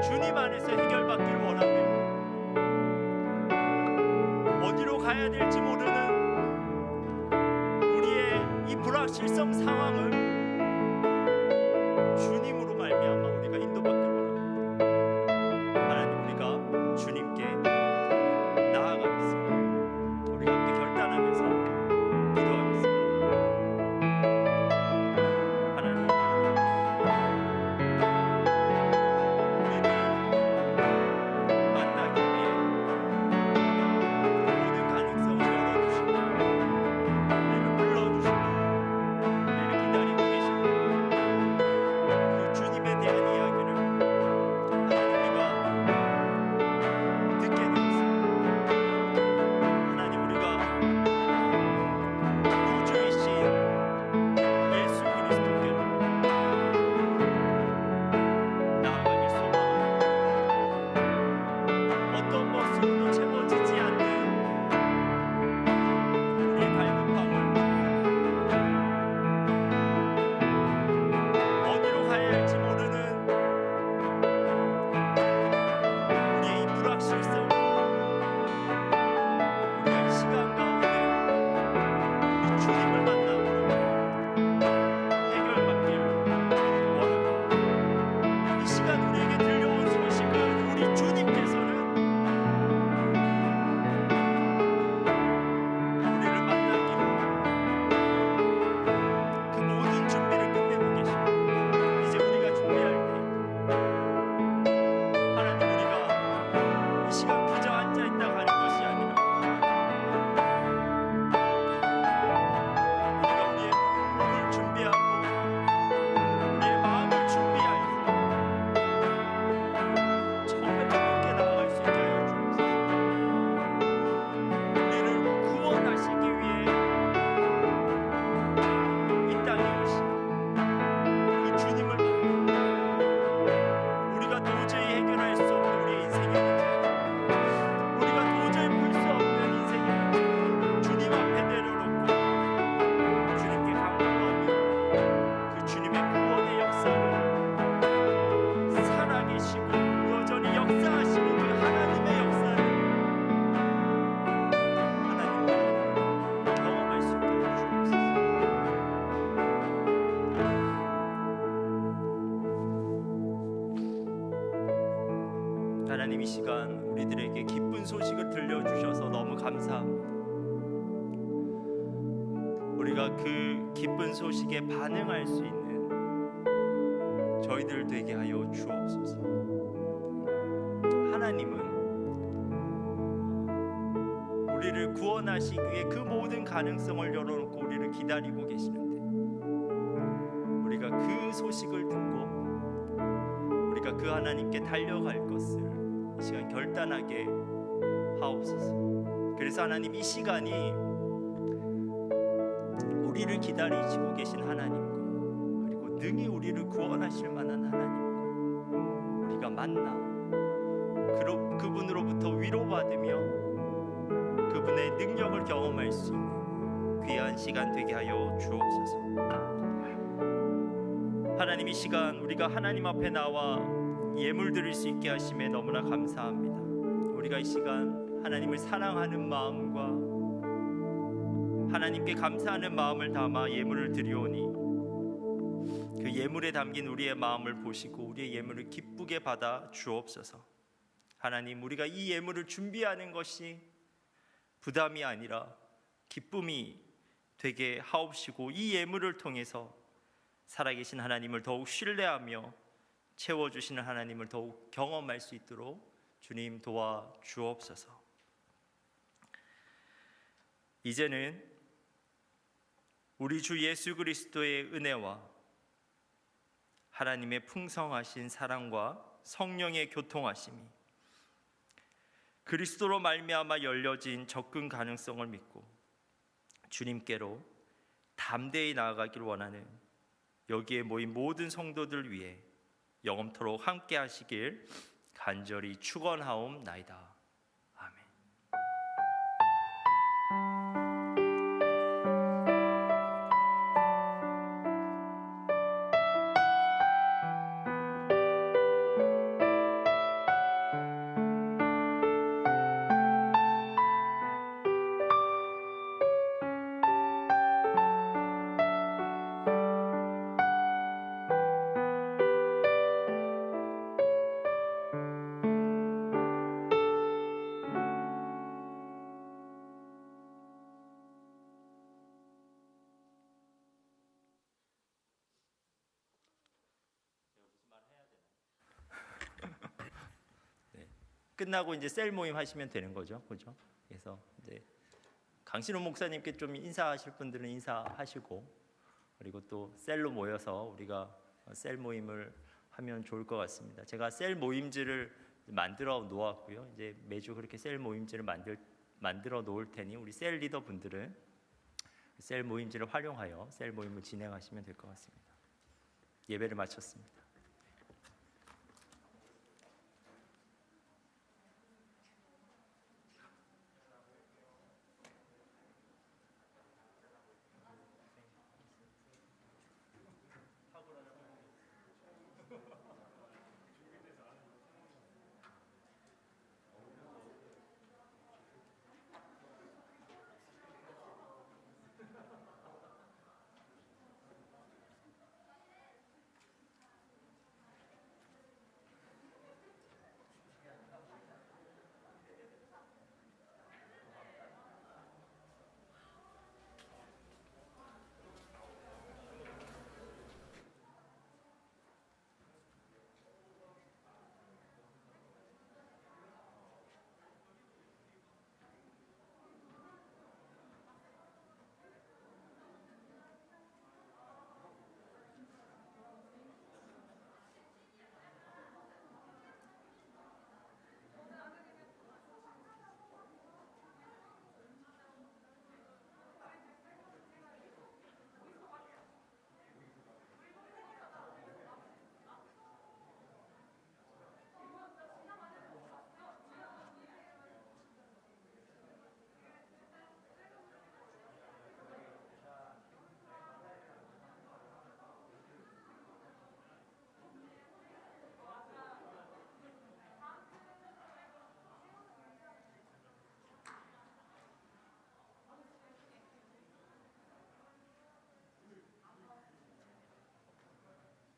주님 안에서 해결받기를 원하며, 어디로 가야 될지 모르는 우리의 이 불확실성 상황을 주님으로 말미암아 우리가 인도받기를 원합니다. 하나님, 우리가 주님께 나아가겠습니다. 우리가 함께 결단하면서 기도하겠습니다. 하나님, 우리를 만나기 위해 모든 가능성을 열어주시고 우리를 불러주시고 우리를 기다리고 것으로도 채워지지 않는 우리의 갈급함을 어디로 가야 할지 모르는 우리의 이 불확실성, 우리가 이 시간 가운데 우리 주님을 만나고 해결받기를 원합니다. 이 시간 우리에게 들려온 소식은 우리 주님께서는 우리를 만나기로 그 모든 준비를 끝내고 계십니다. 이제 우리가 준비할 때 하나님, 우리가 이 시간 그저 앉아있다 가는 것이 아니라 우리가 우리의 몸을 준비하고 우리의 마음을 준비하여서 처음에 주님께 나아갈 수 있게 하여 주옵소서. 우리를 구원하시기 위해 이 땅에 오신 그 주님을 만나 우리가 도저히 해결할 수 없는 우리의 인생의 문제, 우리가 도저히 풀 수 없는 인생의 문제 주님 앞에 내려놓고 주님께 간구하며 그 주님의 구원의 역사를, 살아계시고 여전히 역사하시는 그 하나님의 역사를 하나님과 경험할 수 있게 해주옵소서. 하나님, 이 시간 우리들에게 기쁜 소식을 들려주셔서 너무 감사합니다. 우리가 그 기쁜 소식에 반응할 수 있는 저희들 되게 하여 주옵소서. 하나님은 우리를 구원하시기 위해 그 모든 가능성을 열어놓고 우리를 기다리고 계시는데, 우리가 그 소식을 듣고 우리가 그 하나님께 달려갈 것을 이 시간 결단하게 하옵소서. 그래서 하나님, 이 시간이 우리를 기다리시고 계신 하나님과 그리고 능히 우리를 구원하실 만한 하나님과 우리가 만나 그분으로부터 위로받으며 그분의 능력을 경험할 수 있는 귀한 시간 되게 하여 주옵소서. 하나님, 이 시간 우리가 하나님 앞에 나와 예물 드릴 수 있게 하심에 너무나 감사합니다. 우리가 이 시간 하나님을 사랑하는 마음과 하나님께 감사하는 마음을 담아 예물을 드리오니 그 예물에 담긴 우리의 마음을 보시고 우리의 예물을 기쁘게 받아 주옵소서. 하나님, 우리가 이 예물을 준비하는 것이 부담이 아니라 기쁨이 되게 하옵시고 이 예물을 통해서 살아계신 하나님을 더욱 신뢰하며 채워주시는 하나님을 더욱 경험할 수 있도록 주님 도와 주옵소서. 이제는 우리 주 예수 그리스도의 은혜와 하나님의 풍성하신 사랑과 성령의 교통하심이 그리스도로 말미암아 열려진 접근 가능성을 믿고 주님께로 담대히 나아가길 원하는 여기에 모인 모든 성도들 위해 영원토록 함께 하시길 간절히 축원하옵나이다. 아멘. 끝나고 이제 셀 모임 하시면 되는 거죠, 그죠? 그래서 이제 강신호 목사님께 좀 인사하실 분들은 인사하시고, 그리고 또 셀로 모여서 우리가 셀 모임을 하면 좋을 것 같습니다. 제가 셀 모임지를 만들어 놓았고요. 이제 매주 그렇게 셀 모임지를 만들어 놓을 테니 우리 셀 리더 분들은 셀 모임지를 활용하여 셀 모임을 진행하시면 될 것 같습니다. 예배를 마쳤습니다.